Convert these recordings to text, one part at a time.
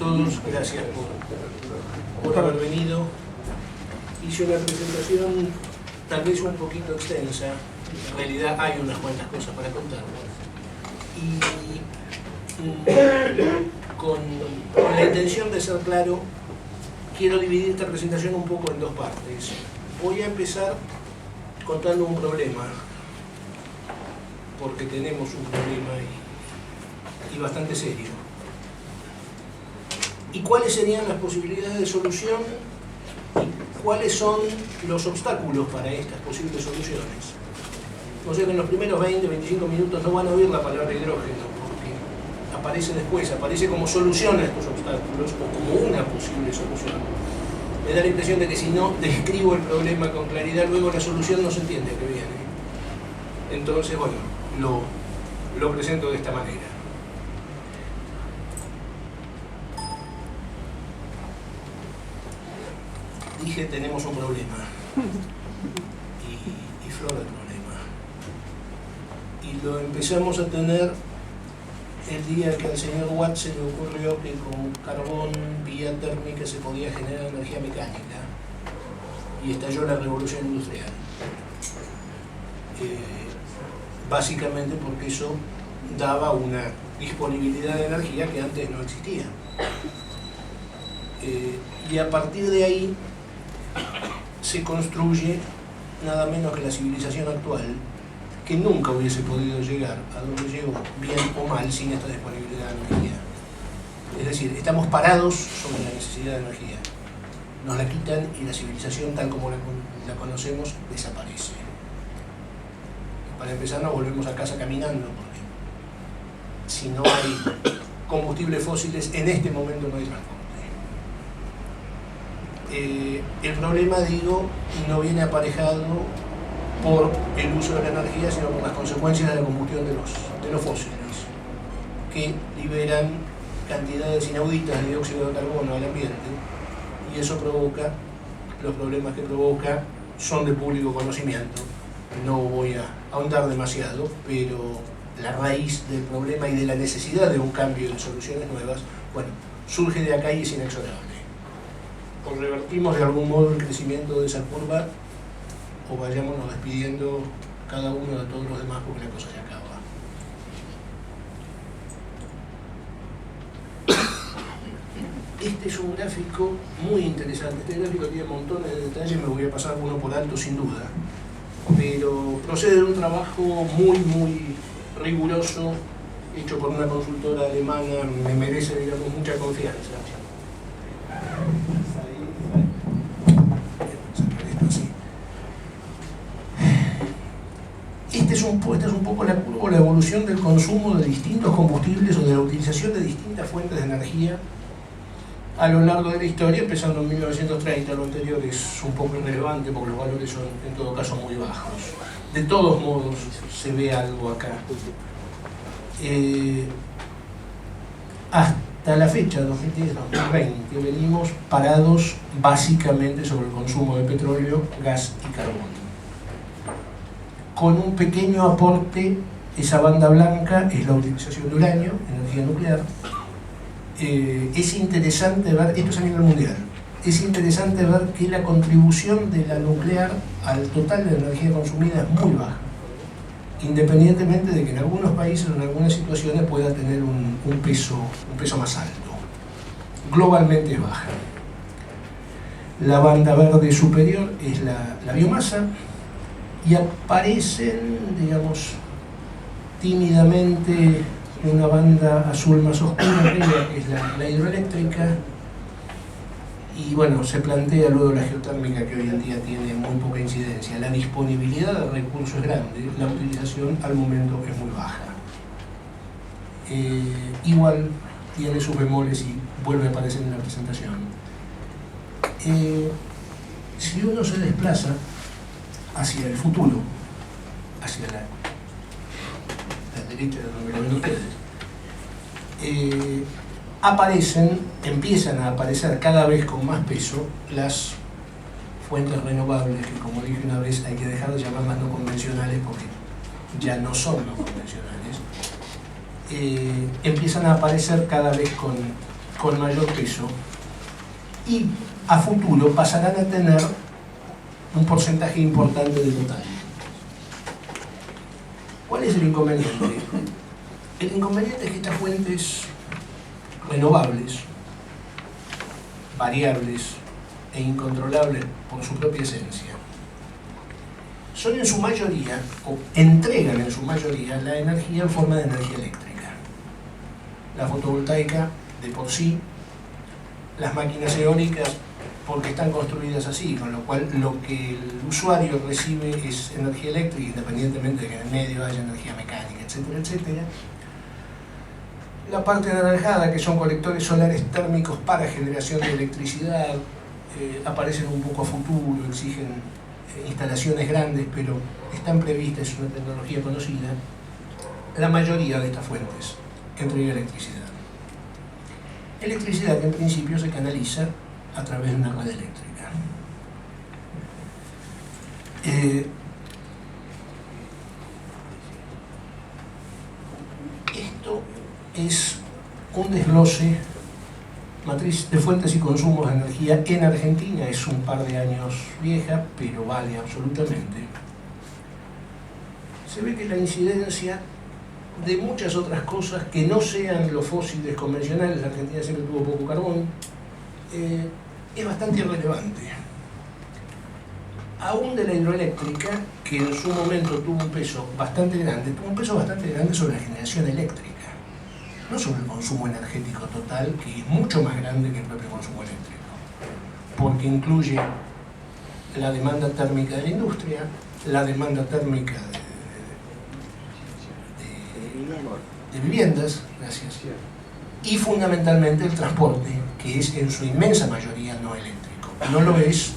todos, gracias por haber venido. Hice una presentación tal vez un poquito extensa, en realidad hay unas cuantas cosas para contar. Y con la intención de ser claro, quiero dividir esta presentación un poco en dos partes. Voy a empezar contando un problema, porque tenemos un problema y bastante serio. ¿Y cuáles serían las posibilidades de solución? ¿Y cuáles son los obstáculos para estas posibles soluciones? O sea que en los primeros 20-25 minutos no van a oír la palabra hidrógeno, porque aparece después, aparece como solución a estos obstáculos o como una posible solución. Me da la impresión de que si no describo el problema con claridad, luego la solución no se entiende a qué viene. Entonces, bueno, lo presento de esta manera. Dije, tenemos un problema. Y flor el problema. Y lo empezamos a tener el día que al señor Watt se le ocurrió que con carbón vía térmica se podía generar energía mecánica y estalló la revolución industrial. Básicamente porque eso daba una disponibilidad de energía que antes no existía. Y a partir de ahí se construye nada menos que la civilización actual, que nunca hubiese podido llegar a donde llegó, bien o mal, sin esta disponibilidad de energía. Es decir, estamos parados sobre la necesidad de energía. Nos la quitan y la civilización, tal como la conocemos, desaparece. Para empezar, nos volvemos a casa caminando, porque si no hay combustibles fósiles, en este momento no hay transporte. El problema, digo, no viene aparejado por el uso de la energía, sino por las consecuencias de la combustión de los fósiles, que liberan cantidades inauditas de dióxido de carbono al ambiente, y eso provoca, los problemas que provoca son de público conocimiento. No voy a ahondar demasiado, pero la raíz del problema y de la necesidad de un cambio de soluciones nuevas, bueno, surge de acá y es inexorable. O revertimos de algún modo el crecimiento de esa curva, o vayámonos despidiendo cada uno de todos los demás porque la cosa se acaba. Este es un gráfico muy interesante. Este gráfico tiene montones de detalles, me voy a pasar uno por alto sin duda, pero procede de un trabajo muy riguroso, hecho por una consultora alemana, me merece, digamos, mucha confianza. Esta es un poco la curva, la evolución del consumo de distintos combustibles o de la utilización de distintas fuentes de energía a lo largo de la historia, empezando en 1930. Lo anterior es un poco irrelevante porque los valores son en todo caso muy bajos. De todos modos se ve algo acá. Hasta la fecha, 2010-2020, venimos parados básicamente sobre el consumo de petróleo, gas y carbón. Con un pequeño aporte, esa banda blanca es la utilización de uranio, energía nuclear. Es interesante ver, esto es a nivel mundial, es interesante ver que la contribución de la nuclear al total de energía consumida es muy baja, independientemente de que en algunos países o en algunas situaciones pueda tener un peso más alto. Globalmente es baja. La banda verde superior es la biomasa, y aparecen, digamos, tímidamente una banda azul más oscura arriba, que es la hidroeléctrica, y bueno, se plantea luego la geotérmica, que hoy en día tiene muy poca incidencia. La disponibilidad de recursos es grande, la utilización al momento es muy baja. Igual tiene sus bemoles y vuelve a aparecer en la presentación. Si uno se desplaza hacia el futuro, hacia la derecha de donde lo ven ustedes, empiezan a aparecer cada vez con más peso las fuentes renovables, que, como dije una vez, hay que dejar de llamarlas no convencionales porque ya no son no convencionales. Empiezan a aparecer cada vez con con mayor peso y a futuro pasarán a tener un porcentaje importante del total. ¿Cuál es el inconveniente? El inconveniente es que estas fuentes renovables, variables e incontrolables por su propia esencia, son en su mayoría, o entregan en su mayoría, la energía en forma de energía eléctrica. La fotovoltaica de por sí, las máquinas eólicas porque están construidas así, con lo cual lo que el usuario recibe es energía eléctrica, independientemente de que en el medio haya energía mecánica, etcétera, etcétera. La parte anaranjada, que son colectores solares térmicos para generación de electricidad, aparecen un poco a futuro, exigen instalaciones grandes, pero están previstas, es una tecnología conocida. La mayoría de estas fuentes entrega electricidad. Electricidad que en principio se canaliza a través de una red eléctrica. Esto es un desglose matriz de fuentes y consumos de energía en Argentina. Es un par de años vieja, pero vale absolutamente. Se ve que la incidencia de muchas otras cosas que no sean los fósiles convencionales, la Argentina siempre tuvo poco carbón, es bastante irrelevante. Aún de la hidroeléctrica, que en su momento tuvo un peso bastante grande sobre la generación eléctrica, no sobre el consumo energético total, que es mucho más grande que el propio consumo eléctrico, porque incluye la demanda térmica de la industria, la demanda térmica de viviendas, gracias, y fundamentalmente el transporte, que es en su inmensa mayoría no eléctrico. No lo es,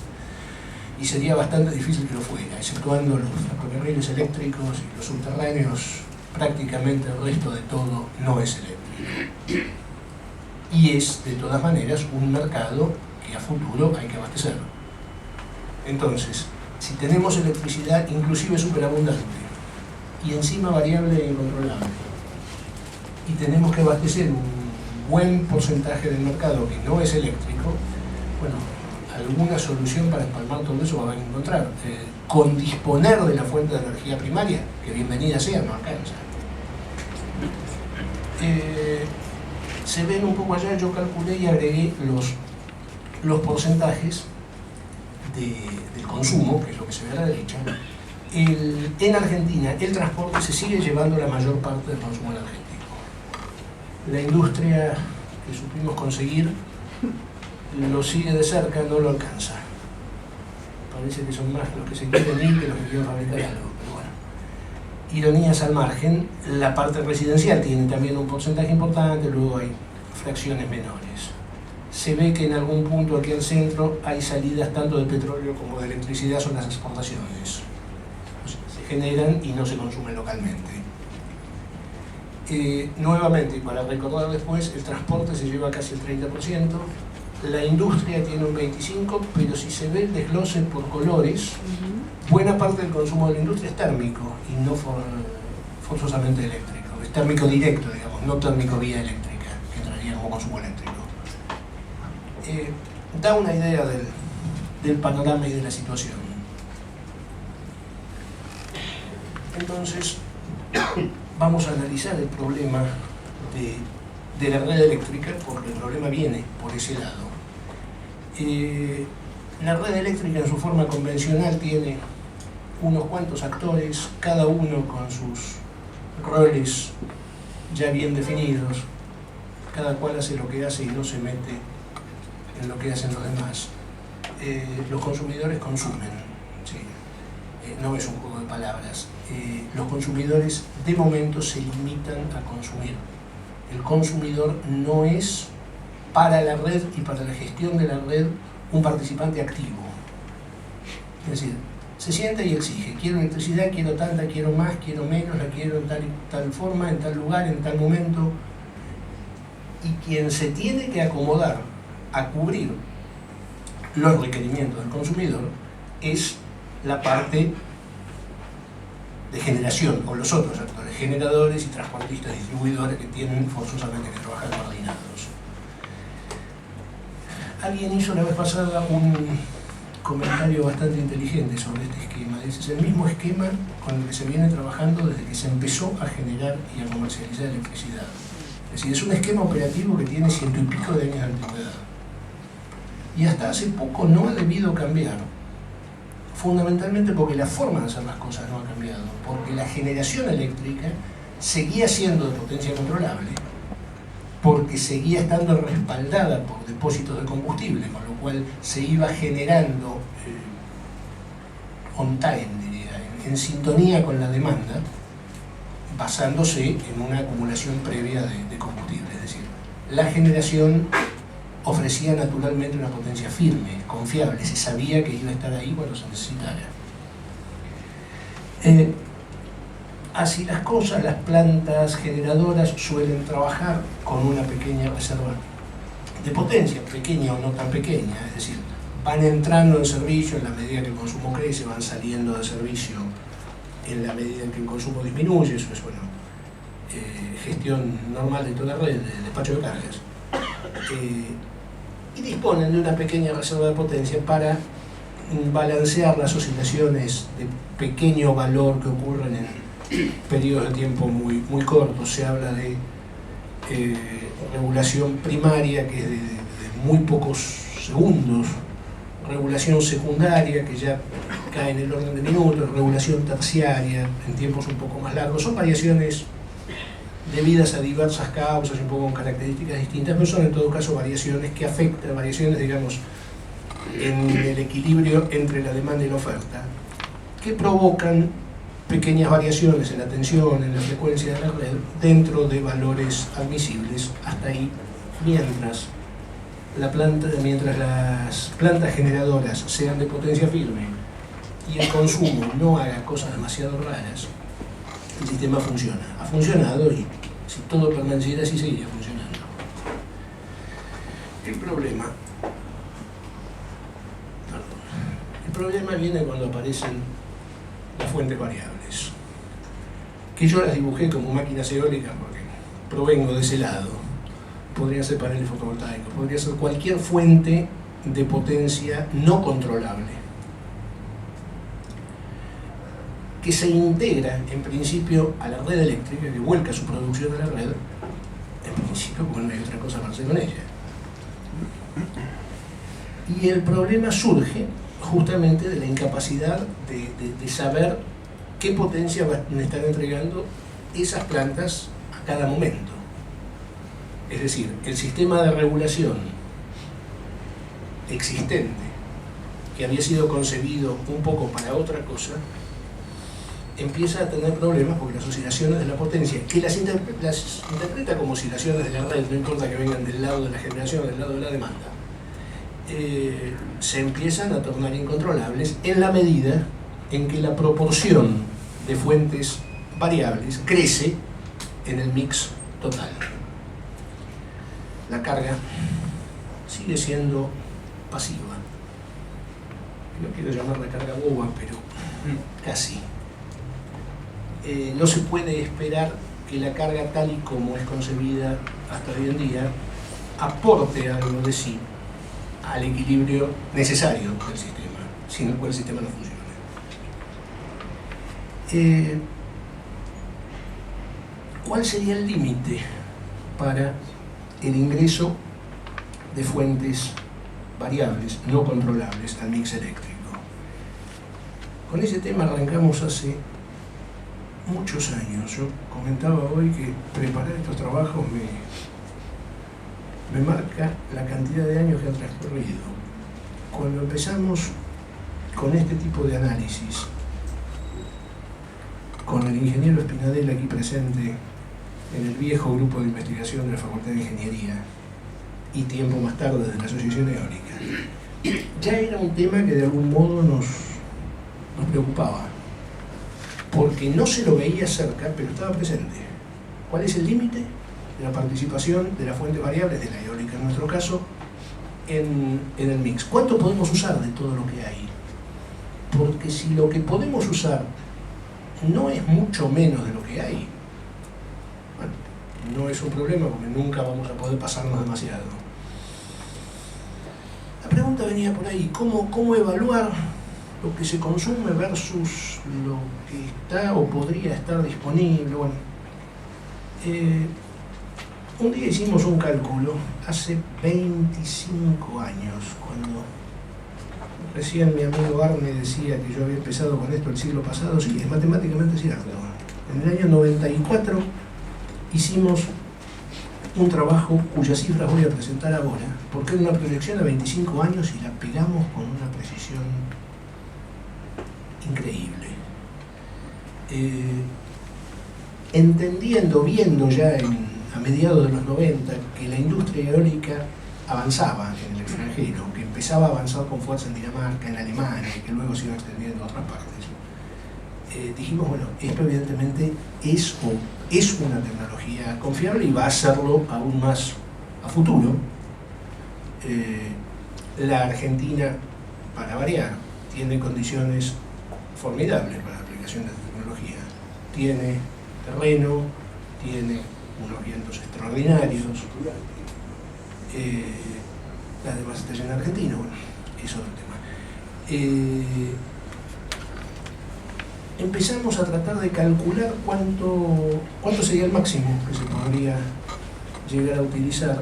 y sería bastante difícil que lo fuera, exceptuando los ferrocarriles eléctricos y los subterráneos. Prácticamente el resto de todo no es eléctrico. Y es, de todas maneras, un mercado que a futuro hay que abastecer. Entonces, si tenemos electricidad inclusive superabundante, y encima variable e incontrolable, y tenemos que abastecer un buen porcentaje del mercado que no es eléctrico, bueno, alguna solución para empalmar todo eso va a encontrar. Con disponer de la fuente de energía primaria, que bienvenida sea, no alcanza. Se ven un poco allá, yo calculé y agregué los porcentajes del consumo, que es lo que se ve a la derecha. En Argentina el transporte se sigue llevando la mayor parte del consumo energético. La industria que supimos conseguir lo sigue de cerca, no lo alcanza. Parece que son más los que se quieren ir que los que quieren fabricar algo, pero bueno. Ironías al margen, la parte residencial tiene también un porcentaje importante, luego hay fracciones menores. Se ve que en algún punto aquí al centro hay salidas tanto de petróleo como de electricidad, son las exportaciones. Se generan y no se consumen localmente. Nuevamente, para recordar después, el transporte se lleva casi el 30%, la industria tiene un 25%, pero si se ve el desglose por colores, buena parte del consumo de la industria es térmico y no forzosamente eléctrico. Es térmico directo, digamos, no térmico vía eléctrica, que entraría como consumo eléctrico. Da una idea del panorama y de la situación. Entonces, vamos a analizar el problema de la red eléctrica, porque el problema viene por ese lado. La red eléctrica en su forma convencional tiene unos cuantos actores, cada uno con sus roles ya bien definidos, cada cual hace lo que hace y no se mete en lo que hacen los demás. Los consumidores consumen, ¿sí? No es un juego de palabras. Los consumidores de momento se limitan a consumir. El consumidor no es para la red y para la gestión de la red un participante activo. Es decir, se sienta y exige, quiero electricidad, quiero tanta, quiero más, quiero menos, la quiero en tal forma, en tal lugar, en tal momento. Y quien se tiene que acomodar a cubrir los requerimientos del consumidor es la parte de generación, o los otros actores, generadores y transportistas, distribuidores, que tienen forzosamente que trabajar coordinados. Alguien hizo la vez pasada un comentario bastante inteligente sobre este esquema. Es el mismo esquema con el que se viene trabajando desde que se empezó a generar y a comercializar electricidad. Es decir, es un esquema operativo que tiene 100 y pico de años de antigüedad. Y hasta hace poco no ha debido cambiar, fundamentalmente porque la forma de hacer las cosas no ha cambiado, porque la generación eléctrica seguía siendo de potencia controlable, porque seguía estando respaldada por depósitos de combustible, con lo cual se iba generando on time, diría, en sintonía con la demanda, basándose en una acumulación previa de combustible. Es decir, la generación ofrecía naturalmente una potencia firme, confiable, se sabía que iba a estar ahí cuando se necesitara. Así las cosas, las plantas generadoras suelen trabajar con una pequeña reserva de potencia, pequeña o no tan pequeña, es decir, van entrando en servicio en la medida que el consumo crece, van saliendo de servicio en la medida en que el consumo disminuye. Eso es, bueno, gestión normal de toda la red de despacho de cargas. Y disponen de una pequeña reserva de potencia para balancear las oscilaciones de pequeño valor que ocurren en periodos de tiempo muy cortos. Se habla de regulación primaria, que es de muy pocos segundos, regulación secundaria, que ya cae en el orden de minutos, regulación terciaria en tiempos un poco más largos. Son variaciones debidas a diversas causas, un poco con características distintas, pero son en todo caso variaciones que afectan, variaciones, digamos, en el equilibrio entre la demanda y la oferta, que provocan pequeñas variaciones en la tensión, en la frecuencia de la red, dentro de valores admisibles, hasta ahí, mientras las plantas generadoras sean de potencia firme y el consumo no haga cosas demasiado raras, el sistema funciona. Ha funcionado y si todo permaneciera así seguiría funcionando. El problema viene cuando aparecen las fuentes variables, que yo las dibujé como máquinas eólicas porque provengo de ese lado. Podría ser paneles fotovoltaicos, podría ser cualquier fuente de potencia no controlable, que se integra en principio a la red eléctrica, que vuelca su producción a la red, en principio porque no hay otra cosa para hacer con ella. Y el problema surge justamente de la incapacidad de saber qué potencia van a estar entregando esas plantas a cada momento. Es decir, el sistema de regulación existente, que había sido concebido un poco para otra cosa, empieza a tener problemas porque las oscilaciones de la potencia, que las interpreta como oscilaciones de la red, no importa que vengan del lado de la generación o del lado de la demanda, se empiezan a tornar incontrolables en la medida en que la proporción de fuentes variables crece en el mix total. La carga sigue siendo pasiva. No quiero llamarla carga boba, pero casi. No se puede esperar que la carga tal y como es concebida hasta hoy en día aporte algo de sí al equilibrio necesario del sistema, sin el cual el sistema no funciona. ¿Cuál sería el límite para el ingreso de fuentes variables, no controlables, al mix eléctrico? Con ese tema arrancamos hace muchos años. Yo comentaba hoy que preparar estos trabajos me marca la cantidad de años que han transcurrido. Cuando empezamos con este tipo de análisis, con el ingeniero Espinadel aquí presente en el viejo grupo de investigación de la Facultad de Ingeniería y tiempo más tarde de la Asociación Eólica, ya era un tema que de algún modo nos preocupaba, porque no se lo veía cerca, pero estaba presente. ¿Cuál es el límite de la participación de las fuentes variables de la eólica, en nuestro caso, en el mix? ¿Cuánto podemos usar de todo lo que hay? Porque si lo que podemos usar no es mucho menos de lo que hay, bueno, no es un problema porque nunca vamos a poder pasarnos demasiado. venía por ahí, cómo evaluar lo que se consume versus lo que está o podría estar disponible. Bueno, un día hicimos un cálculo, hace 25 años, cuando recién mi amigo Arne decía que yo había empezado con esto el siglo pasado. Sí, es matemáticamente cierto. En el año 94 hicimos un trabajo cuyas cifras voy a presentar ahora, porque era una proyección a 25 años y la pegamos con una precisión increíble. Entendiendo, viendo ya a mediados de los 90 que la industria eólica avanzaba en el extranjero, que empezaba a avanzar con fuerza en Dinamarca, en Alemania, y que luego se iba extendiendo a otras partes, dijimos, bueno, esto evidentemente es una tecnología confiable y va a serlo aún más a futuro. La Argentina, para variar, tiene condiciones formidables para la aplicación de esta tecnología. Tiene terreno, tiene unos vientos extraordinarios. Además está llena de Argentina, bueno, eso es el tema. Empezamos a tratar de calcular cuánto sería el máximo que se podría llegar a utilizar.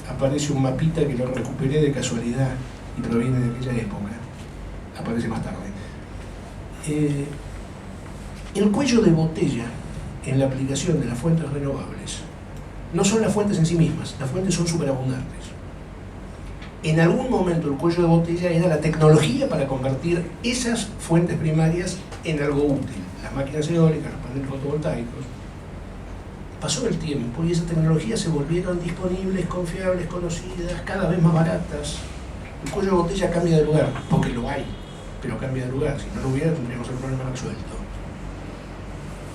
Aparece un mapita que lo recuperé de casualidad y proviene de aquella época. Aparece más tarde. El cuello de botella en la aplicación de las fuentes renovables no son las fuentes en sí mismas, las fuentes son superabundantes. En algún momento el cuello de botella era la tecnología para convertir esas fuentes primarias en algo útil. Las máquinas eólicas, los paneles fotovoltaicos. Pasó el tiempo y esas tecnologías se volvieron disponibles, confiables, conocidas, cada vez más baratas. El cuello de botella cambia de lugar, porque lo hay, pero cambia de lugar. Si no lo hubiera, tendríamos el problema resuelto.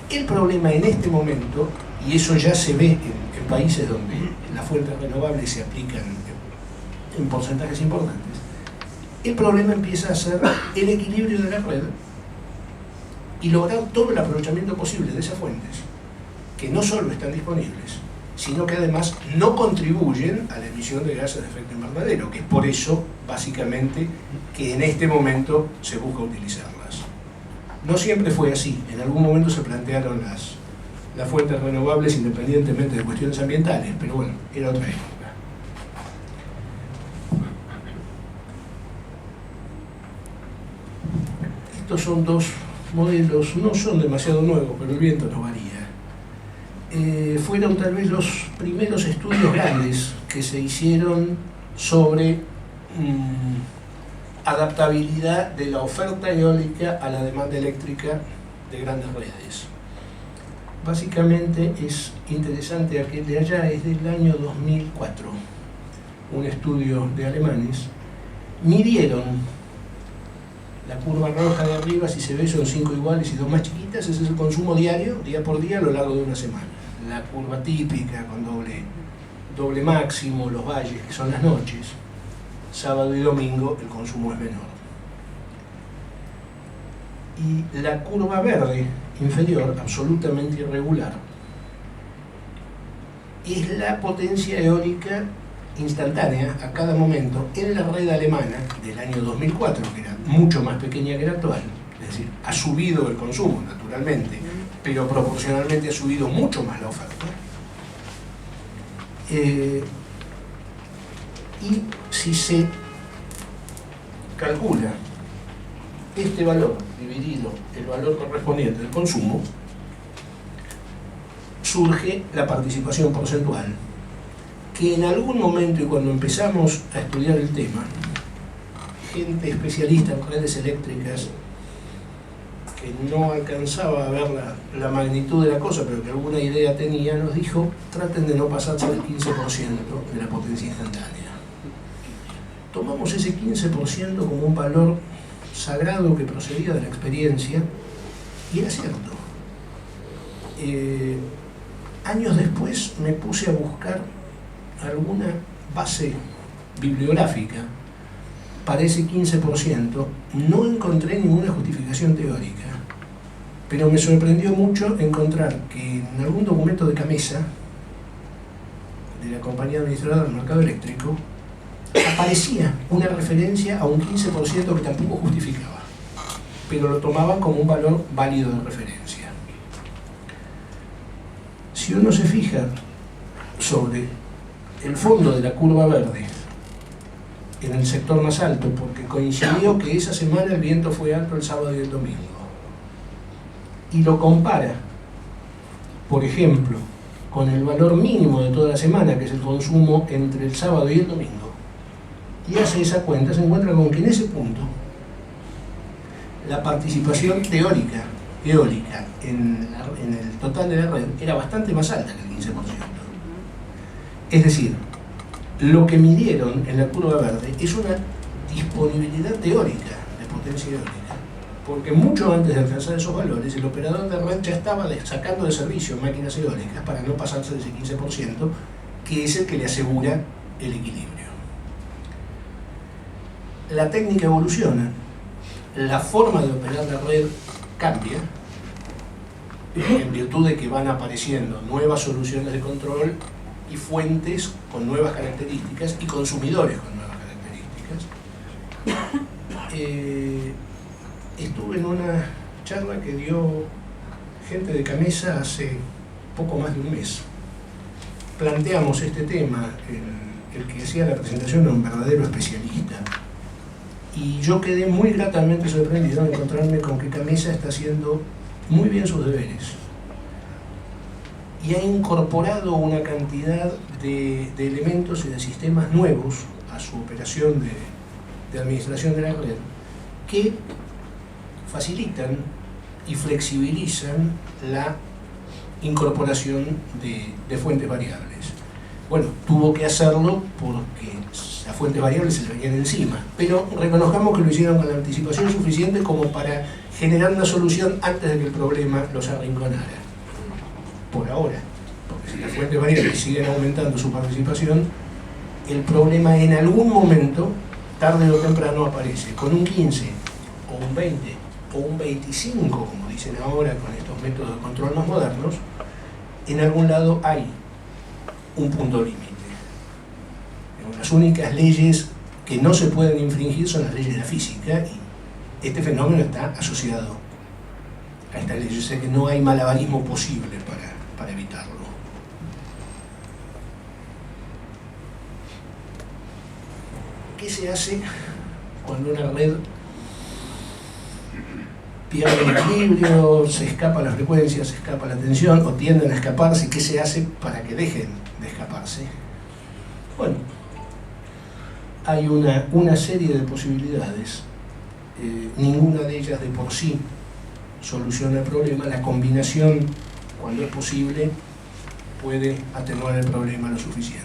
El problema en este momento, y eso ya se ve en países donde las fuentes renovables se aplican en porcentajes importantes, el problema empieza a ser el equilibrio de la red y lograr todo el aprovechamiento posible de esas fuentes, que no solo están disponibles, sino que además no contribuyen a la emisión de gases de efecto invernadero, que es por eso, básicamente, que en este momento se busca utilizarlas. No siempre fue así. En algún momento se plantearon las fuentes renovables independientemente de cuestiones ambientales, pero bueno, era otra época. Estos son dos modelos, no son demasiado nuevos, pero el viento no varía. Fueron tal vez los primeros estudios grandes que se hicieron sobre adaptabilidad de la oferta eólica a la demanda eléctrica de grandes redes. Básicamente es interesante, aquel de allá es del año 2004, un estudio de alemanes. Midieron la curva roja de arriba, si se ve son 5 iguales y 2 más chiquitas, ese es el consumo diario, día por día, a lo largo de una semana. La curva típica con doble máximo, los valles, que son las noches. Sábado y domingo el consumo es menor. Y la curva verde inferior, absolutamente irregular, es la potencia eólica instantánea a cada momento en la red alemana del año 2004, que era mucho más pequeña que la actual. Es decir, ha subido el consumo, naturalmente, pero proporcionalmente ha subido mucho más la oferta. Y si se calcula este valor dividido el valor correspondiente del consumo, surge la participación porcentual, que en algún momento, y cuando empezamos a estudiar el tema, gente especialista en redes eléctricas que no alcanzaba a ver la magnitud de la cosa, pero que alguna idea tenía, nos dijo: traten de no pasarse del 15% de la potencia instantánea. Tomamos ese 15% como un valor sagrado que procedía de la experiencia, y era cierto. Años después me puse a buscar alguna base bibliográfica para ese 15%, no encontré ninguna justificación teórica, pero me sorprendió mucho encontrar que en algún documento de Camesa, de la compañía administradora del mercado eléctrico, aparecía una referencia a un 15% que tampoco justificaba, pero lo tomaban como un valor válido de referencia. Si uno se fija sobre el fondo de la curva verde en el sector más alto, porque coincidió que esa semana el viento fue alto el sábado y el domingo, y lo compara, por ejemplo, con el valor mínimo de toda la semana, que es el consumo entre el sábado y el domingo, y hace esa cuenta, se encuentra con que en ese punto la participación eólica en el total de la red era bastante más alta que el 15%. Es decir, lo que midieron en la curva verde es una disponibilidad teórica de potencia eólica, porque mucho antes de alcanzar esos valores, el operador de red ya estaba sacando de servicio máquinas eólicas para no pasarse de ese 15%, que es el que le asegura el equilibrio. La técnica evoluciona, la forma de operar la red cambia, en virtud de que van apareciendo nuevas soluciones de control y fuentes con nuevas características y consumidores con nuevas características. Estuve en una charla que dio gente de Camesa hace poco más de un mes. Planteamos este tema, el que hacía la presentación era un verdadero especialista, y yo quedé muy gratamente sorprendido de encontrarme con que Camesa está haciendo muy bien sus deberes y ha incorporado una cantidad de elementos y de sistemas nuevos a su operación de administración de la red que facilitan y flexibilizan la incorporación de fuentes variables. Bueno, tuvo que hacerlo porque las fuentes variables se le venían encima, pero reconozcamos que lo hicieron con la anticipación suficiente como para generar una solución antes de que el problema los arrinconara. Por ahora, porque si las fuentes variables siguen aumentando su participación, el problema en algún momento, tarde o temprano, aparece con un 15 o un 20 o un 25, como dicen ahora con estos métodos de control más modernos. En algún lado hay un punto límite. Las únicas leyes que no se pueden infringir son las leyes de la física, y este fenómeno está asociado a esta ley. Yo sé que no hay malabarismo posible para evitarlo. ¿Qué se hace cuando una red pierde el equilibrio, se escapa la frecuencia, se escapa la tensión o tienden a escaparse? ¿Qué se hace para que dejen de escaparse? Bueno, hay una serie de posibilidades. Ninguna de ellas de por sí soluciona el problema. La combinación, cuando es posible, puede atenuar el problema lo suficiente.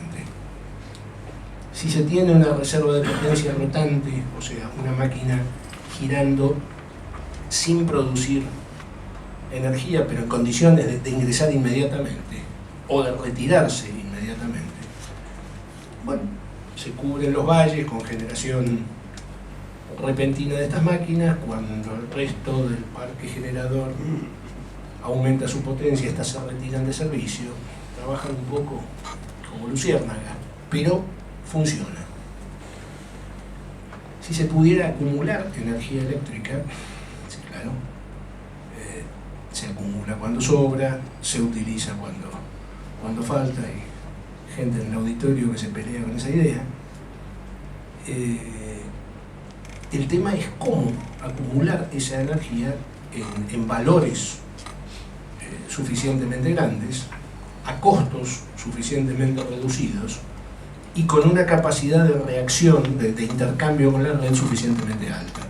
Si se tiene una reserva de potencia rotante, o sea, una máquina girando sin producir energía, pero en condiciones de ingresar inmediatamente o de retirarse inmediatamente, bueno, se cubren los valles con generación repentina de estas máquinas. Cuando el resto del parque generador aumenta su potencia, estas se retiran de servicio, trabajan un poco como luciérnagas, pero funciona. Si se pudiera acumular energía eléctrica, sí, claro, se acumula cuando sobra, se utiliza cuando falta. Hay gente en el auditorio que se pelea con esa idea. El tema es cómo acumular esa energía en valores suficientemente grandes, a costos suficientemente reducidos y con una capacidad de reacción, de intercambio con la red suficientemente alta.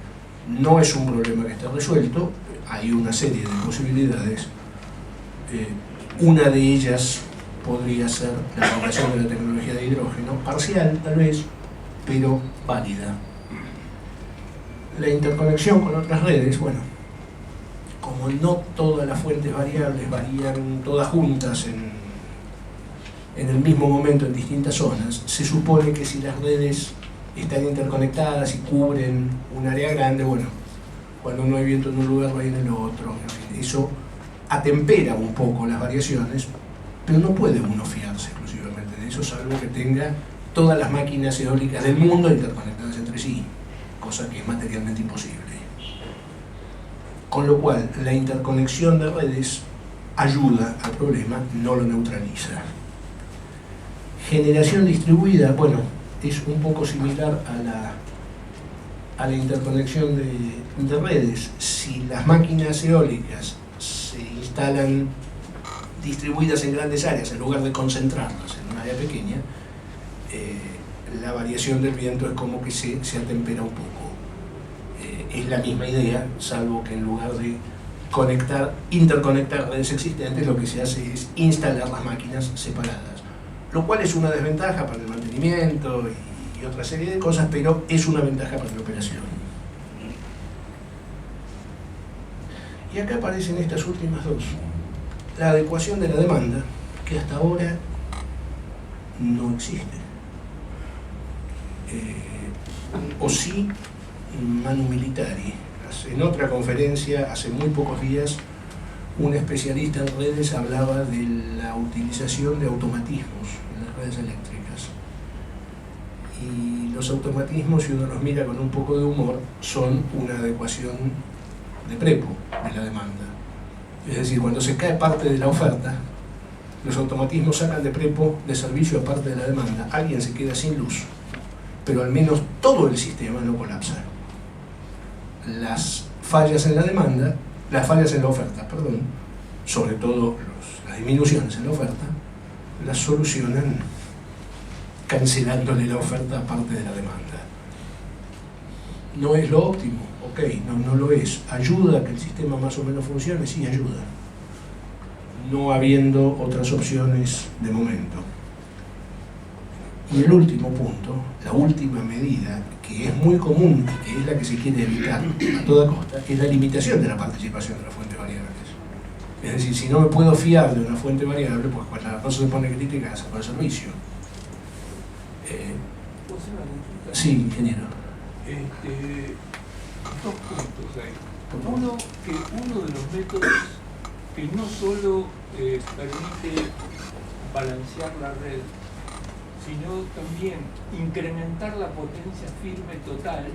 No es un problema que esté resuelto, hay una serie de posibilidades. Una de ellas podría ser la aplicación de la tecnología de hidrógeno, parcial tal vez, pero válida. La interconexión con otras redes, bueno, como no todas las fuentes variables varían todas juntas en el mismo momento en distintas zonas, se supone que si las redes están interconectadas y cubren un área grande, bueno, cuando no hay viento en un lugar va en el otro, en fin, eso atempera un poco las variaciones, pero no puede uno fiarse exclusivamente de eso, salvo que tenga todas las máquinas eólicas del mundo interconectadas entre sí, cosa que es materialmente imposible. Con lo cual, la interconexión de redes ayuda al problema, no lo neutraliza. Generación distribuida, bueno, es un poco similar a la interconexión de redes. Si las máquinas eólicas se instalan distribuidas en grandes áreas en lugar de concentrarlas en un área pequeña, la variación del viento es como que se atempera un poco. Es la misma idea, salvo que en lugar de interconectar redes existentes, lo que se hace es instalar las máquinas separadas, lo cual es una desventaja para el mantenimiento y otra serie de cosas, pero es una ventaja para la operación. Y acá aparecen estas últimas dos. La adecuación de la demanda, que hasta ahora no existe. O sí, Manu Militari. En otra conferencia, hace muy pocos días, un especialista en redes hablaba de la utilización de automatismos en las redes eléctricas. Y los automatismos, si uno los mira con un poco de humor, son una adecuación de prepo de la demanda. Es decir, cuando se cae parte de la oferta, los automatismos sacan de prepo de servicio a parte de la demanda. Alguien se queda sin luz, pero al menos todo el sistema no colapsa. Las fallas en la demanda, las fallas en la oferta, perdón, sobre todo las disminuciones en la oferta, las solucionan cancelándole la oferta a parte de la demanda. No es lo óptimo, ok, no lo es. ¿Ayuda a que el sistema más o menos funcione? Sí, ayuda. No habiendo otras opciones de momento. Y el último punto, la última medida, que es muy común y que es la que se quiere evitar a toda costa, es la limitación de la participación de las fuentes variables. Es decir, si no me puedo fiar de una fuente variable, pues cuando la cosa se pone crítica, se pone el servicio. Sí, ingeniero. Dos puntos ahí. Uno, que uno de los métodos que no solo permite balancear la red, sino también incrementar la potencia firme total,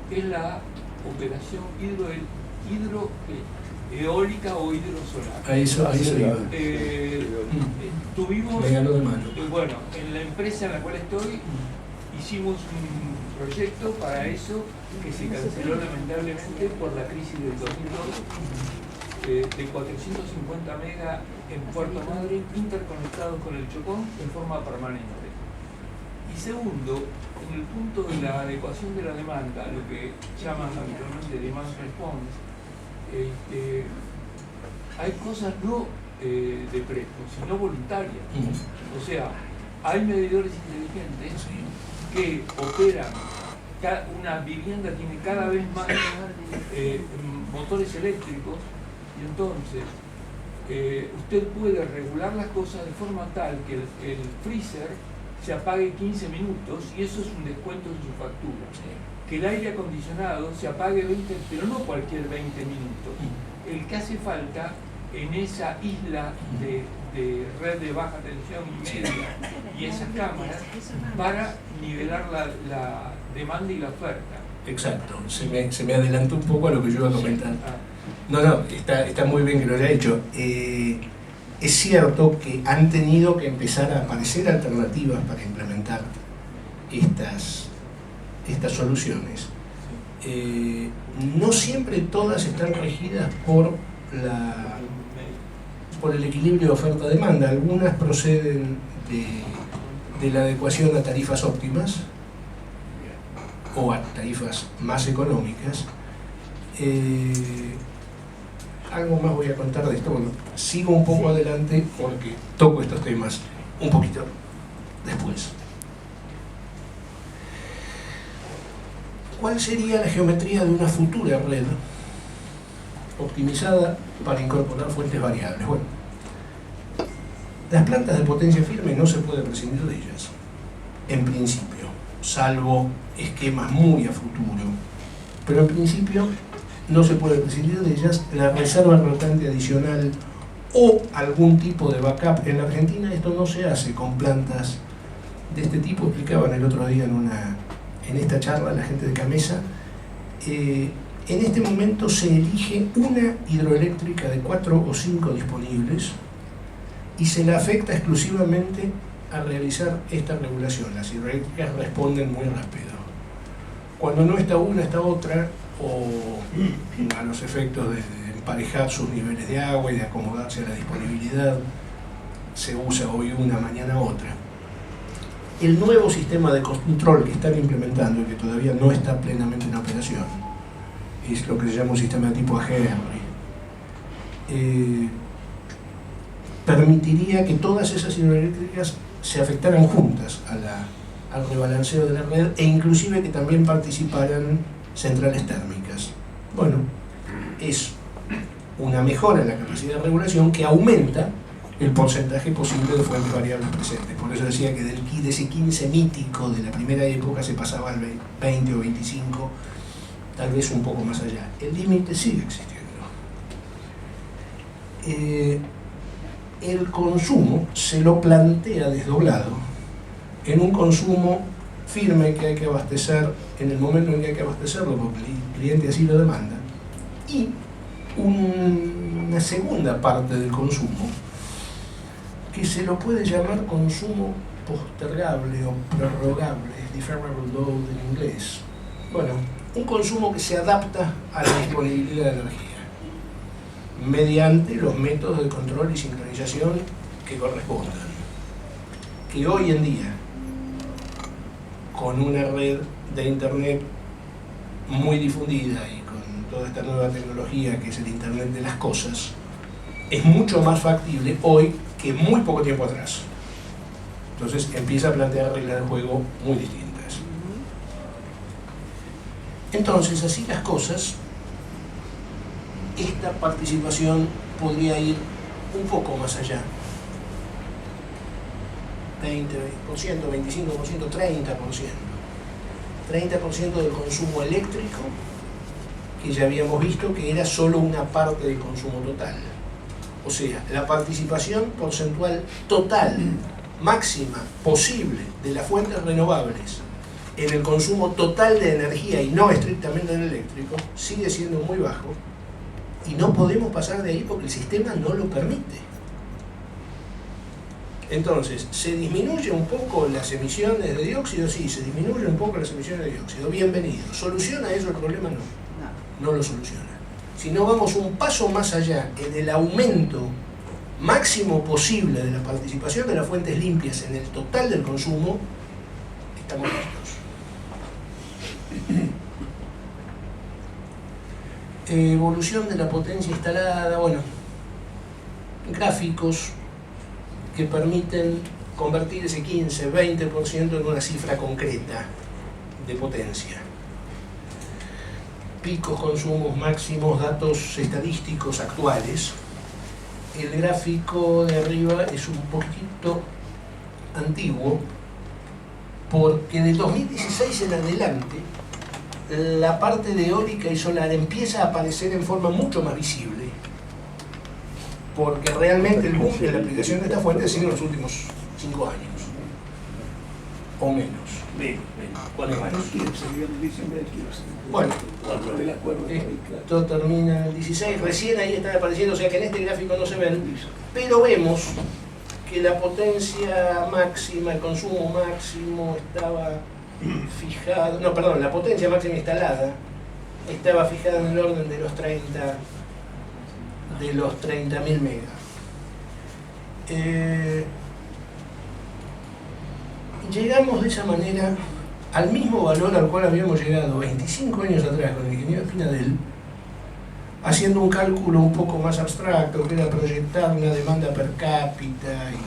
es la operación eólica o hidrosolar. A eso iba. Tuvimos, me ganó de mano. Bueno, en la empresa en la cual estoy, hicimos un proyecto para eso que se canceló lamentablemente por la crisis del 2002, de 450 megas en Puerto Madryn interconectados con el Chocón en forma permanente. Y segundo, en el punto de la adecuación de la demanda, lo que llaman habitualmente demand response, hay cosas no de precio, sino voluntarias. O sea, hay medidores inteligentes que operan, una vivienda tiene cada vez más motores eléctricos, y entonces usted puede regular las cosas de forma tal que el freezer se apague 15 minutos y eso es un descuento en su factura. Que el aire acondicionado se apague 20, pero no cualquier 20 minutos. El que hace falta en esa isla de red de baja tensión y media y esas cámaras para nivelar la demanda y la oferta. Exacto, se me adelantó un poco a lo que yo iba a comentar. No, está muy bien que lo haya hecho. Es cierto que han tenido que empezar a aparecer alternativas para implementar estas soluciones. No siempre todas están regidas por el equilibrio de oferta-demanda. Algunas proceden de la adecuación a tarifas óptimas o a tarifas más económicas. Algo más voy a contar de esto. Bueno, sigo un poco adelante porque toco estos temas un poquito después. ¿Cuál sería la geometría de una futura red optimizada para incorporar fuentes variables? Bueno, las plantas de potencia firme no se puede prescindir de ellas, en principio, salvo esquemas muy a futuro, pero en principio no se puede prescindir de ellas. La reserva rotante adicional o algún tipo de backup. En la Argentina esto no se hace con plantas de este tipo explicaban el otro día en esta charla la gente de Camesa. En este momento se elige una hidroeléctrica de 4 o 5 disponibles y se la afecta exclusivamente a realizar esta regulación. Las hidroeléctricas responden muy rápido. Cuando no está una, está otra, o a los efectos de emparejar sus niveles de agua y de acomodarse a la disponibilidad, se usa hoy una, mañana otra. El nuevo sistema de control que están implementando y que todavía no está plenamente en operación es lo que se llama un sistema de tipo AGR. Permitiría que todas esas hidroeléctricas se afectaran juntas al rebalanceo de la red, e inclusive que también participaran centrales térmicas. Bueno, es una mejora en la capacidad de regulación que aumenta el porcentaje posible de fuentes variables presentes. Por eso decía que de ese 15 mítico de la primera época se pasaba al 20 o 25, tal vez un poco más allá. El límite sigue existiendo. El consumo se lo plantea desdoblado en un consumo firme que hay que abastecer en el momento en que hay que abastecerlo, porque el cliente así lo demanda, y una segunda parte del consumo que se lo puede llamar consumo postergable o prorrogable, deferrable load en inglés. Bueno, un consumo que se adapta a la disponibilidad de energía mediante los métodos de control y sincronización que correspondan. Que hoy en día, con una red de internet muy difundida y con toda esta nueva tecnología que es el internet de las cosas, es mucho más factible hoy que muy poco tiempo atrás. Entonces empieza a plantear reglas de juego muy distintas. Entonces, así las cosas, esta participación podría ir un poco más allá. 20%, 25%, 30%. 30% del consumo eléctrico, que ya habíamos visto que era solo una parte del consumo total. O sea, la participación porcentual total, máxima, posible, de las fuentes renovables en el consumo total de energía y no estrictamente en el eléctrico, sigue siendo muy bajo, y no podemos pasar de ahí porque el sistema no lo permite. Entonces, ¿se disminuye un poco las emisiones de dióxido? Sí, se disminuye un poco las emisiones de dióxido. Bienvenido. ¿Soluciona eso el problema? No. No lo soluciona. Si no vamos un paso más allá en el aumento máximo posible de la participación de las fuentes limpias en el total del consumo, estamos listos. Evolución de la potencia instalada, bueno, gráficos que permiten convertir ese 15-20% en una cifra concreta de potencia. Picos, consumos máximos, datos estadísticos actuales. El gráfico de arriba es un poquito antiguo, porque del 2016 en adelante la parte de eólica y solar empieza a aparecer en forma mucho más visible, porque realmente el boom de la aplicación de esta fuente ha sido en los últimos 5 años o menos. ¿Cuál es menos? Bueno, esto termina en el 16, recién ahí están apareciendo, o sea que en este gráfico no se ven, pero vemos que la potencia máxima, el consumo máximo estaba fijado, no, perdón, la potencia máxima instalada estaba fijada en el orden de los 30.000 megas. Llegamos de esa manera al mismo valor al cual habíamos llegado 25 años atrás con el ingeniero Spinadel, haciendo un cálculo un poco más abstracto, que era proyectar una demanda per cápita y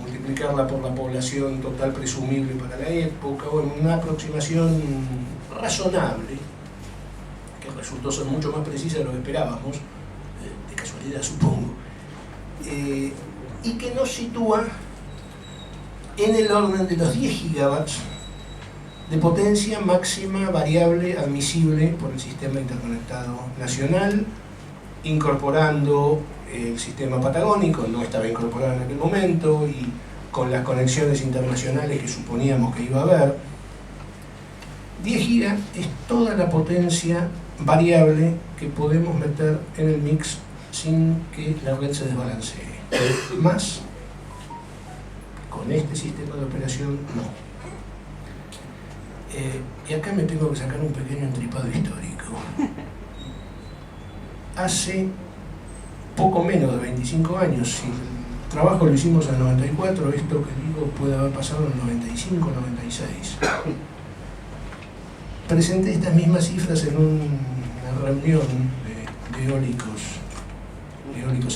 multiplicarla por la población total presumible para la época, bueno, una aproximación razonable, que resultó ser mucho más precisa de lo que esperábamos, de casualidad supongo, y que nos sitúa en el orden de los 10 gigawatts de potencia máxima variable admisible por el sistema interconectado nacional, incorporando el sistema patagónico, no estaba incorporado en aquel momento, y con las conexiones internacionales que suponíamos que iba a haber. 10 gigas es toda la potencia variable que podemos meter en el mix sin que la red se desbalancee. Más, con este sistema de operación, no. Y acá me tengo que sacar un pequeño entripado histórico. Hace poco menos de 25 años, si el trabajo lo hicimos en el 94, esto que digo puede haber pasado en el 95, 96. Presenté estas mismas cifras en una reunión de eólicos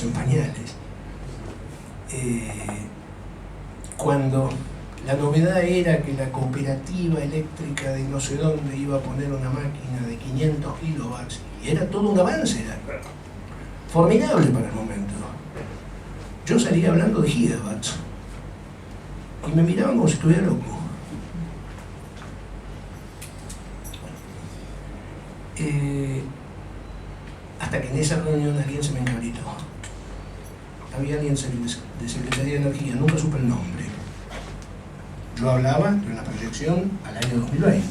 en pañales. Cuando la novedad era que la cooperativa eléctrica de no sé dónde iba a poner una máquina de 500 kilowatts, y era todo un avance, era formidable para el momento. Yo salía hablando de gigawatts y me miraban como si estuviera loco. Hasta que en esa reunión alguien se me encabritó. Había alguien de Secretaría de Energía, nunca supe el nombre. Yo hablaba de una proyección al año 2020.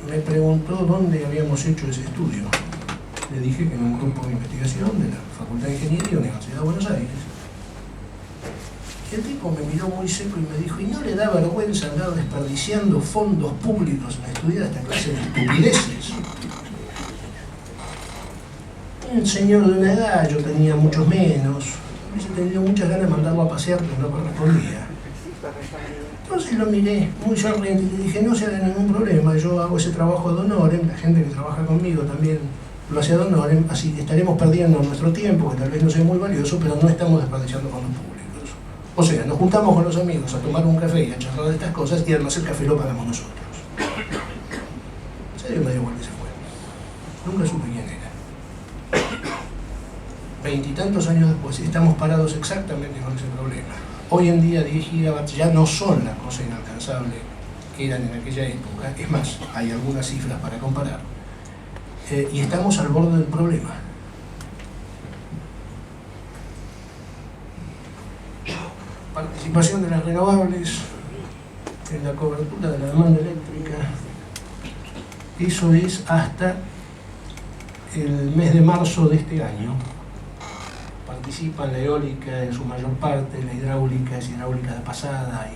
Me preguntó dónde habíamos hecho ese estudio. Le dije que en un grupo de investigación de la Facultad de Ingeniería de la Universidad de Buenos Aires. El tipo me miró muy seco y me dijo, ¿y no le da vergüenza andar desperdiciando fondos públicos en estudiar esta clase de estupideces? Un señor de una edad, yo tenía muchos menos, hubiese tenido muchas ganas de mandarlo a pasear, pero no correspondía. Entonces lo miré muy sonriente y le dije, no se haga ningún problema, yo hago ese trabajo ad honorem, la gente que trabaja conmigo también lo hace ad honorem, así que estaremos perdiendo nuestro tiempo, que tal vez no sea muy valioso, pero no estamos desperdiciando fondos públicos. O sea, nos juntamos con los amigos a tomar un café y a charlar de estas cosas y además el café lo pagamos nosotros. En serio me dio igual que se fue. Nunca supe quién era. 20 y tantos años después estamos parados exactamente con ese problema. Hoy en día 10 gigawatts ya no son la cosa inalcanzable que eran en aquella época. Es más, hay algunas cifras para comparar. Y estamos al borde del problema. Participación de las renovables en la cobertura de la demanda eléctrica. Eso es hasta el mes de marzo de este año. Participan la eólica en su mayor parte, la hidráulica es hidráulica de pasada, hay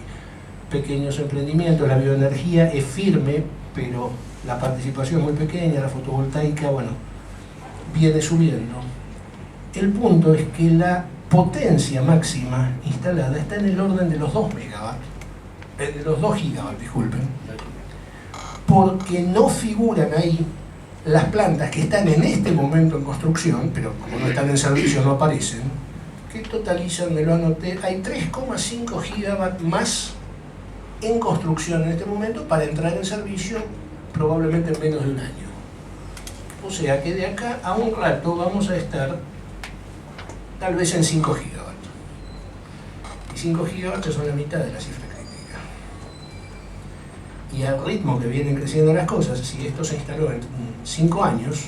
pequeños emprendimientos, la bioenergía es firme, pero la participación es muy pequeña, la fotovoltaica, bueno, viene subiendo. El punto es que la potencia máxima instalada está en el orden de los 2 megawatts, de los 2 gigawatts, disculpen, porque no figuran ahí las plantas que están en este momento en construcción, pero como no están en servicio no aparecen, que totalizan, me lo anoté, hay 3,5 gigawatts más en construcción en este momento para entrar en servicio probablemente en menos de un año. O sea que de acá a un rato vamos a estar tal vez en 5 gigawatts. Y 5 gigawatts son la mitad de la cifra crítica. Y al ritmo que vienen creciendo las cosas, si esto se instaló en 5 años,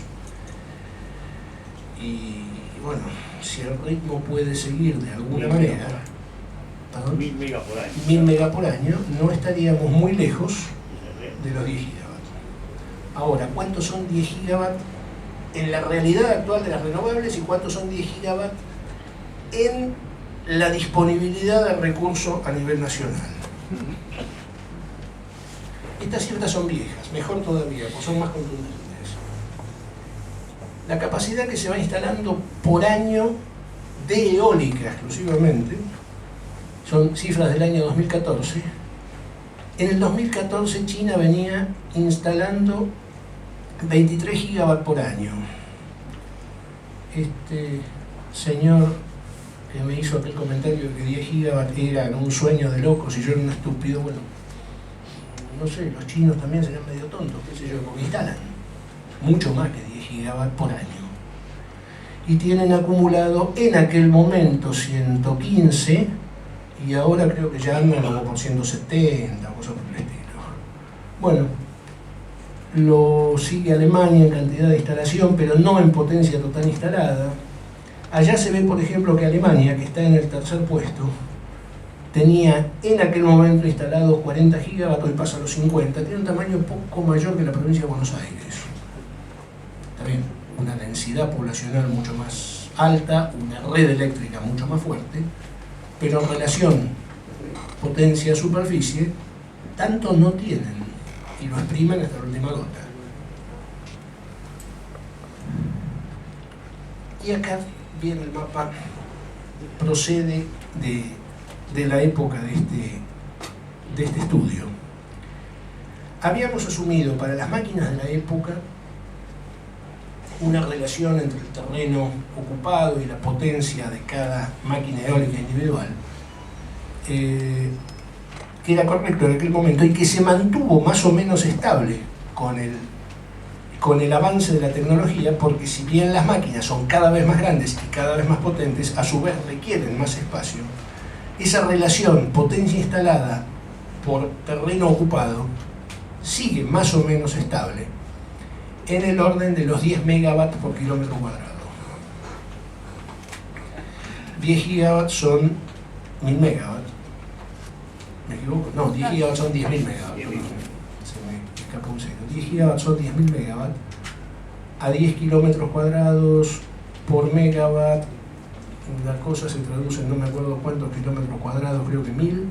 y bueno, si el ritmo puede seguir de alguna manera, 1000 megas por año. 1000 megas por año, no estaríamos muy lejos de los 10 gigawatts. Ahora, ¿cuántos son 10 gigawatts en la realidad actual de las renovables y cuántos son 10 gigawatts en la disponibilidad de recursos a nivel nacional? Estas cifras son viejas, mejor todavía, pues son más contundentes. La capacidad que se va instalando por año de eólica exclusivamente son cifras del año 2014. En el 2014 China venía instalando 23 gigawatts por año. Este señor que me hizo aquel comentario de que 10 gigawatts era un sueño de locos y yo era un estúpido, bueno, no sé, los chinos también serán medio tontos, qué sé yo, porque instalan mucho más que 10 gigawatts por año. Y tienen acumulado en aquel momento 115 y ahora creo que ya andan como por 170 o cosas por el estilo. Bueno, lo sigue Alemania en cantidad de instalación, pero no en potencia total instalada. Allá se ve, por ejemplo, que Alemania, que está en el tercer puesto, tenía en aquel momento instalados 40 gigavatios, hoy pasa a los 50, tiene un tamaño poco mayor que la provincia de Buenos Aires. Está bien, una densidad poblacional mucho más alta, una red eléctrica mucho más fuerte, pero en relación potencia-superficie, tanto no tienen, y lo exprimen hasta la última gota. Y acá viene el mapa, procede de la época de este estudio. Habíamos asumido para las máquinas de la época una relación entre el terreno ocupado y la potencia de cada máquina eólica individual, que era correcto en aquel momento y que se mantuvo más o menos estable con el avance de la tecnología, porque si bien las máquinas son cada vez más grandes y cada vez más potentes, a su vez requieren más espacio, esa relación potencia instalada por terreno ocupado sigue más o menos estable en el orden de los 10 megawatts por kilómetro cuadrado. 10 gigawatts son 1000 megawatts. ¿Me equivoco? No, 10 gigawatts son 10.000 megawatts. Se me escapó un cero. 10 gigawatts son 10.000 megawatts. A 10 kilómetros cuadrados por megawatt, la cosa se traduce en no me acuerdo cuántos kilómetros cuadrados, creo que 1000.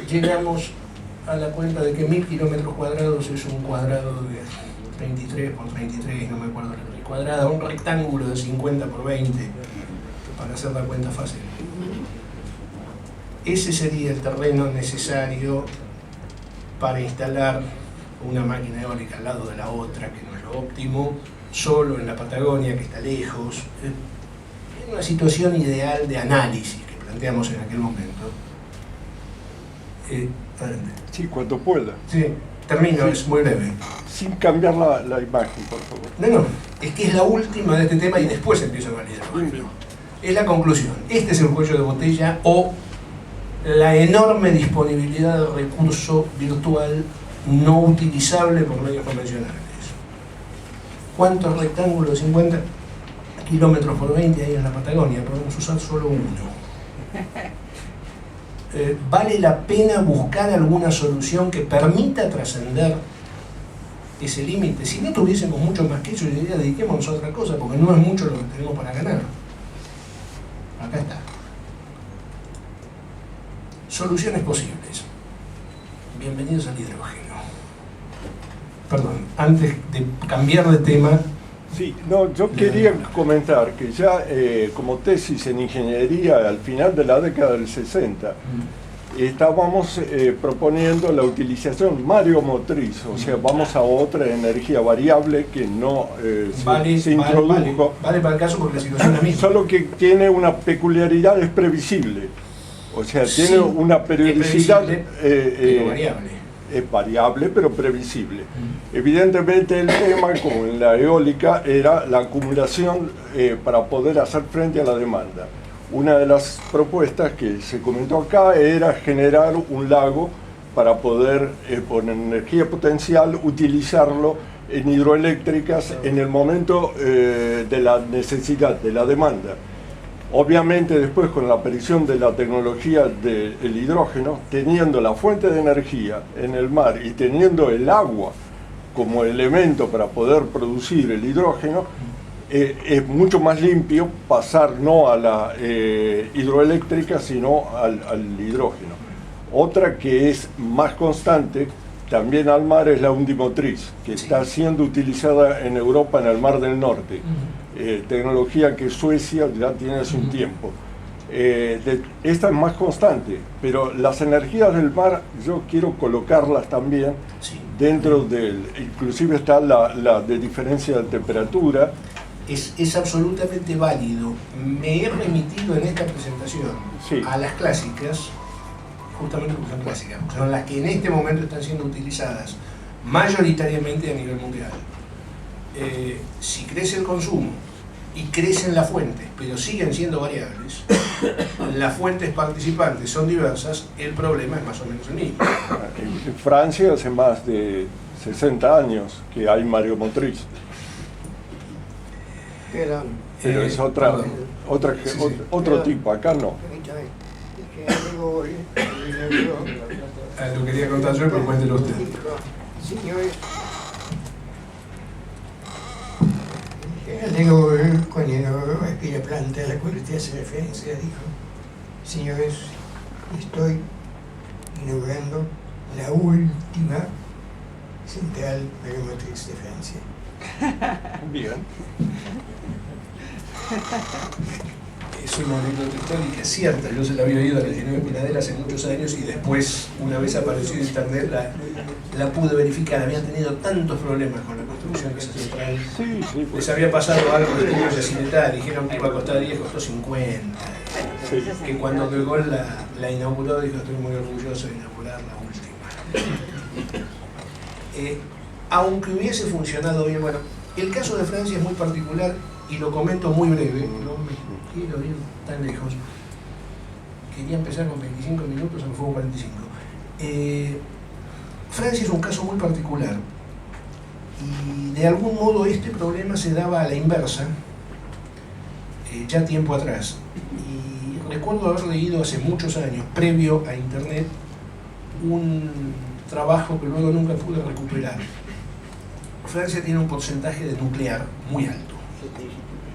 Llegamos a la cuenta de que 1000 kilómetros cuadrados es un cuadrado de 23 por 23, no me acuerdo la cuadrada, un rectángulo de 50 por 20, para hacer la cuenta fácil. Ese sería el terreno necesario para instalar una máquina eólica al lado de la otra, que no es lo óptimo, solo en la Patagonia, que está lejos. Es una situación ideal de análisis que planteamos en aquel momento. Adelante. Sí, cuando pueda. Sí, termino, Sí. es muy breve. Sin cambiar la imagen, por favor. No, es que es la última de este tema y después empiezo a validar. Es la conclusión. Este es el cuello de botella o la enorme disponibilidad de recurso virtual no utilizable por medios convencionales. ¿Cuántos rectángulos de 50 kilómetros por 20 hay en la Patagonia? Podemos usar solo uno. ¿Vale la pena buscar alguna solución que permita trascender ese límite? Si no tuviésemos mucho más que eso, yo diría dediquémonos a otra cosa, porque no es mucho lo que tenemos para ganar. Acá está. Soluciones posibles. Bienvenidos al hidrógeno. Perdón, antes de cambiar de tema... Sí, no, yo quería comentar que ya como tesis en ingeniería al final de la década del 60 estábamos proponiendo la utilización mareomotriz, o sea, vamos a otra energía variable que no se introdujo. Vale para el caso porque la situación es la misma. Solo que tiene una peculiaridad, es previsible, o sea, Sí, tiene una periodicidad pero variable. es variable pero previsible. Evidentemente el tema, como en la eólica, era la acumulación para poder hacer frente a la demanda. Una de las propuestas que se comentó acá era generar un lago para poder, con energía potencial, utilizarlo en hidroeléctricas en el momento de la necesidad, de la demanda. Obviamente después, con la aparición de la tecnología del hidrógeno, teniendo la fuente de energía en el mar y teniendo el agua como elemento para poder producir el hidrógeno, es mucho más limpio pasar no a la hidroeléctrica, sino al hidrógeno. Otra que es más constante, también al mar, es la undimotriz, que está siendo utilizada en Europa, en el Mar del Norte. Tecnología que Suecia ya tiene hace un tiempo. Esta es más constante, pero las energías del mar yo quiero colocarlas también dentro del... Inclusive está la de diferencia de temperatura. Es absolutamente válido. Me he remitido en esta presentación a las clásicas, justamente porque son clásicas, porque son las que en este momento están siendo utilizadas mayoritariamente a nivel mundial. Si crece el consumo y crecen las fuentes, pero siguen siendo variables, las fuentes participantes son diversas, el problema es más o menos el mismo. En Francia hace más de 60 años que hay mareomotriz. Perdón. Pero es otra, perdón. sí. Sí. Otro tipo, acá no. Permítame. Es que algo Lo quería contar yo, pero cuéntelo usted. Señores, Lego, cuando aquella planta a la cual usted hace referencia, dijo: señores, estoy inaugurando la última central ferromotriz de Francia. Bien. Es una anécdota histórica cierta. Yo se la había oído a la 19 Pinadera hace muchos años y después, una vez apareció en internet, la pude verificar. Habían tenido tantos problemas con la construcción de esa central. Sí, sí. Les había pasado algo de estudios de Cinetal, dijeron que iba a costar 10, costó 50. Sí. Que cuando De Gaulle la inauguró, dijo: estoy muy orgulloso de inaugurar la última. Aunque hubiese funcionado bien, bueno, el caso de Francia es muy particular y lo comento muy breve, no me quiero ir tan lejos. Quería empezar con 25 minutos, se me fue con 45. Francia es un caso muy particular y de algún modo este problema se daba a la inversa ya tiempo atrás. Y recuerdo haber leído hace muchos años, previo a internet, un trabajo que luego nunca pude recuperar. Francia tiene un porcentaje de nuclear muy alto,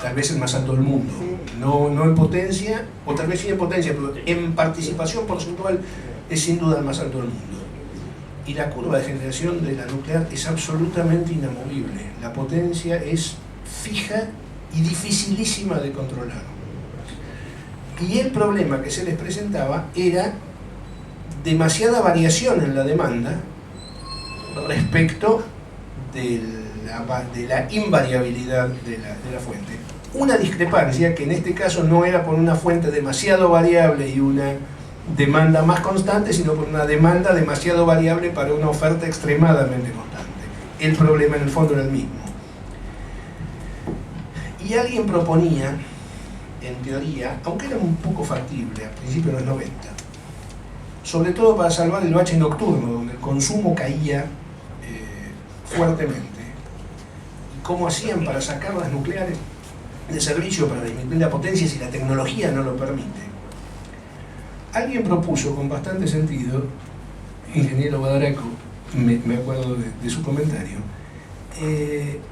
tal vez el más alto del mundo, no en potencia, o tal vez sí en potencia, pero en participación porcentual es sin duda el más alto del mundo. Y la curva de generación de la nuclear es absolutamente inamovible. La potencia es fija y dificilísima de controlar. Y el problema que se les presentaba era demasiada variación en la demanda respecto de la invariabilidad de la fuente. Una discrepancia que en este caso no era por una fuente demasiado variable y una demanda más constante, sino por una demanda demasiado variable para una oferta extremadamente constante. El problema en el fondo era el mismo. Y alguien proponía, en teoría, aunque era un poco factible a principios de los 90, sobre todo para salvar el bache nocturno, donde el consumo caía fuertemente. ¿Y cómo hacían para sacar las nucleares de servicio, para disminuir la potencia si la tecnología no lo permite? Alguien propuso con bastante sentido, ingeniero Badaraco, me acuerdo de su comentario,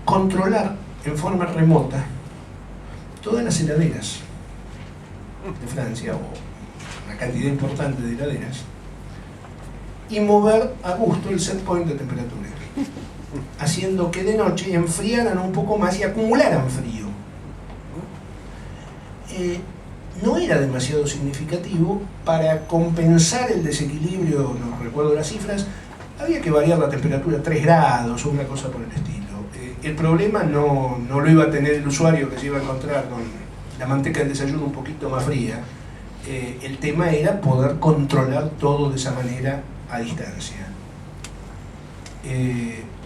controlar en forma remota todas las heladeras de Francia, o una cantidad importante de heladeras, y mover a gusto el set point de temperatura, haciendo que de noche enfriaran un poco más y acumularan frío. No era demasiado significativo. Para compensar el desequilibrio, no recuerdo las cifras, había que variar la temperatura 3 grados o una cosa por el estilo. El problema no lo iba a tener el usuario, que se iba a encontrar con la manteca del desayuno un poquito más fría. El tema era poder controlar todo de esa manera a distancia.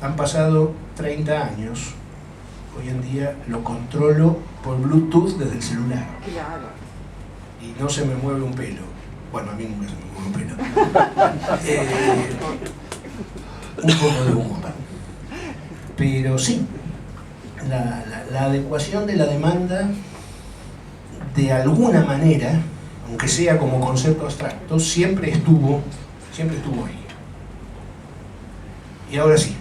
Han pasado 30 años. Hoy en día lo controlo por Bluetooth desde el celular. Claro. Y no se me mueve un pelo. Bueno, a mí nunca se me mueve un pelo. Un poco de humor. Pero sí, la adecuación de la demanda, de alguna manera, aunque sea como concepto abstracto, siempre estuvo ahí. Y ahora sí,